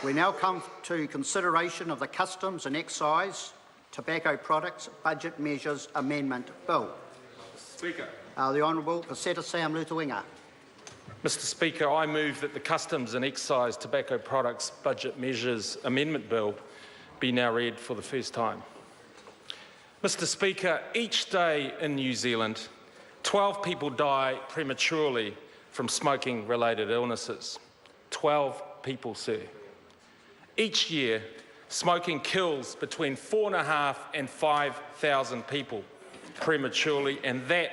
We now come to consideration of the Customs and Excise Tobacco Products Budget Measures Amendment Bill. Speaker. The Honourable Paseta Sam Lotu-Iiga. Mr Speaker, I move that the Customs and Excise Tobacco Products Budget Measures Amendment Bill be now read for the first time. Mr Speaker, each day in New Zealand, 12 people die prematurely from smoking-related illnesses. 12 people, sir. Each year, smoking kills between 4,500 and 5,000 people prematurely, and that,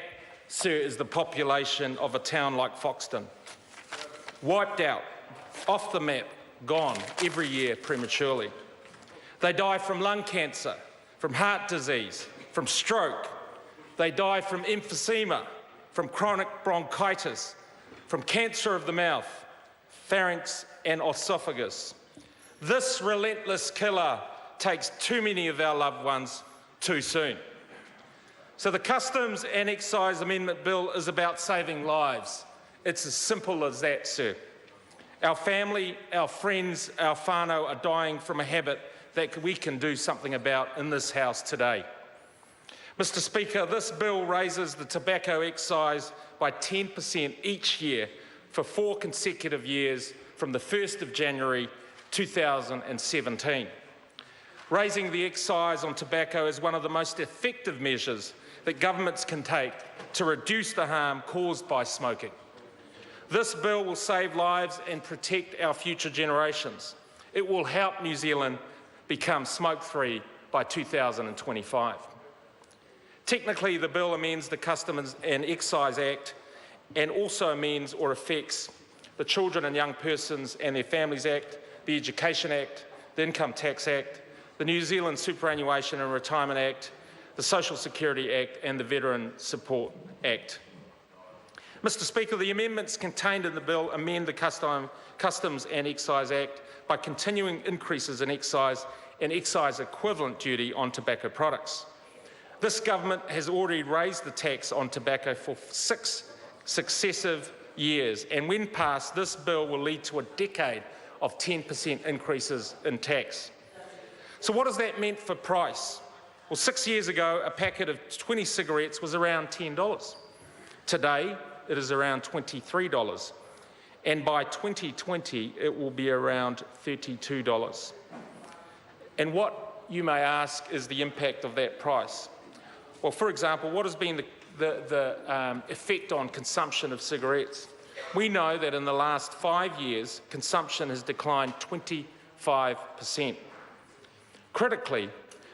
sir, is the population of a town like Foxton. Wiped out, off the map, gone every year prematurely. They die from lung cancer, from heart disease, from stroke. They die from emphysema, from chronic bronchitis, from cancer of the mouth, pharynx and esophagus. This relentless killer takes too many of our loved ones too soon. So the Customs and Excise Amendment Bill is about saving lives. It's as simple as that, sir. Our family, our friends, our whānau are dying from a habit that we can do something about in this House today. Mr Speaker, this bill raises the tobacco excise by 10% each year for 4 consecutive years from the 1st of January 2017. Raising the excise on tobacco is one of the most effective measures that governments can take to reduce the harm caused by smoking. This bill will save lives and protect our future generations. It will help New Zealand become smoke-free by 2025. Technically, the bill amends the Customs and Excise Act and also amends or affects the Children and Young Persons and Their Families Act, the Education Act, the Income Tax Act, the New Zealand Superannuation and Retirement Act, the Social Security Act and the Veteran Support Act. Mr Speaker, the amendments contained in the bill amend the Customs and Excise Act by continuing increases in excise and excise equivalent duty on tobacco products. This government has already raised the tax on tobacco for 6 successive years, and when passed, this bill will lead to a decade of 10% increases in tax. So what does that mean for price? Well, 6 years ago, a packet of 20 cigarettes was around $10. Today, it is around $23. And by 2020, it will be around $32. And what, you may ask, is the impact of that price? Well, for example, what has been the effect on consumption of cigarettes? We know that in the last 5 years, consumption has declined 25%. Critically,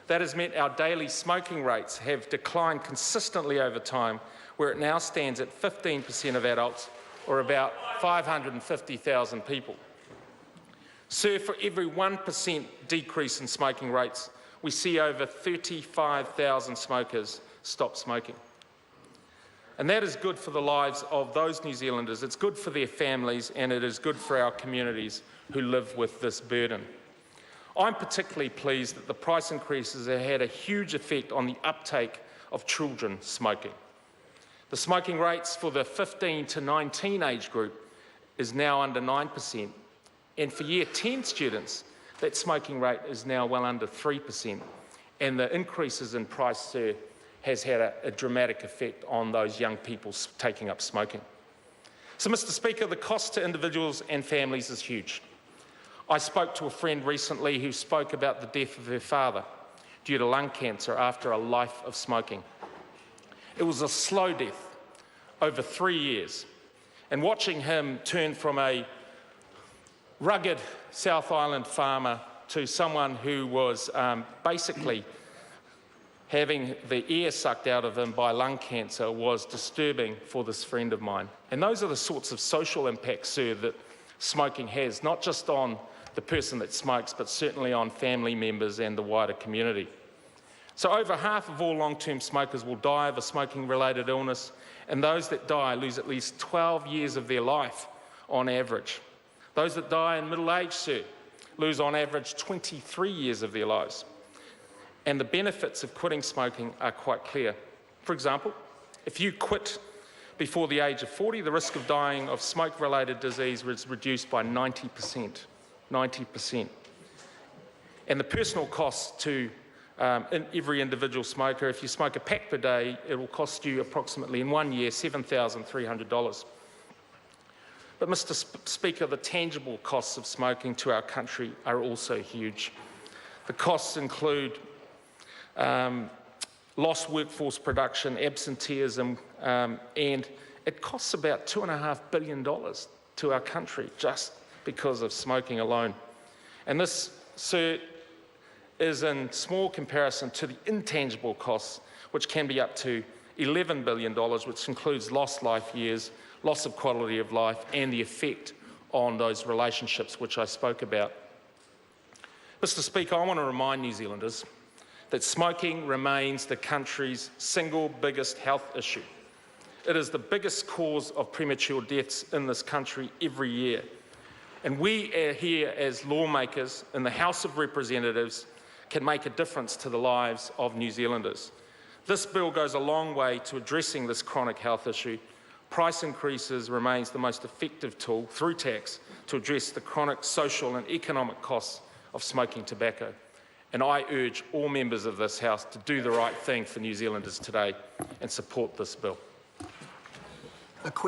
that has meant our daily smoking rates have declined consistently over time, where it now stands at 15% of adults, or about 550,000 people. Sir, for every 1% decrease in smoking rates, we see over 35,000 smokers stop smoking. And that is good for the lives of those New Zealanders, it's good for their families, and it is good for our communities who live with this burden. I'm particularly pleased that the price increases have had a huge effect on the uptake of children smoking. The smoking rates for the 15 to 19 age group is now under 9%, and for Year 10 students, that smoking rate is now well under 3%, and the increases in price, sir, has had a dramatic effect on those young people taking up smoking. So, Mr Speaker, the cost to individuals and families is huge. I spoke to a friend recently who spoke about the death of her father due to lung cancer after a life of smoking. It was a slow death over 3 years, and watching him turn from a rugged South Island farmer to someone who was basically having the air sucked out of him by lung cancer was disturbing for this friend of mine. And those are the sorts of social impacts, sir, that smoking has, not just on the person that smokes, but certainly on family members and the wider community. So over half of all long-term smokers will die of a smoking-related illness, and those that die lose at least 12 years of their life on average. Those that die in middle age, sir, lose on average 23 years of their lives. And the benefits of quitting smoking are quite clear. For example, if you quit before the age of 40, the risk of dying of smoke-related disease was reduced by 90%. 90%. And the personal cost to every individual smoker, if you smoke a pack per day, it will cost you approximately in 1 year $7,300. But Mr. Speaker, the tangible costs of smoking to our country are also huge. The costs include lost workforce production, absenteeism, and it costs about $2.5 billion to our country just because of smoking alone. And this, sir, is in small comparison to the intangible costs, which can be up to $11 billion, which includes lost life years, loss of quality of life, and the effect on those relationships which I spoke about. Mr. Speaker, I want to remind New Zealanders that smoking remains the country's single biggest health issue. It is the biggest cause of premature deaths in this country every year. And we are here as lawmakers in the House of Representatives can make a difference to the lives of New Zealanders. This bill goes a long way to addressing this chronic health issue. Price increases remains the most effective tool through tax to address the chronic social and economic costs of smoking tobacco. And I urge all members of this House to do the right thing for New Zealanders today and support this bill.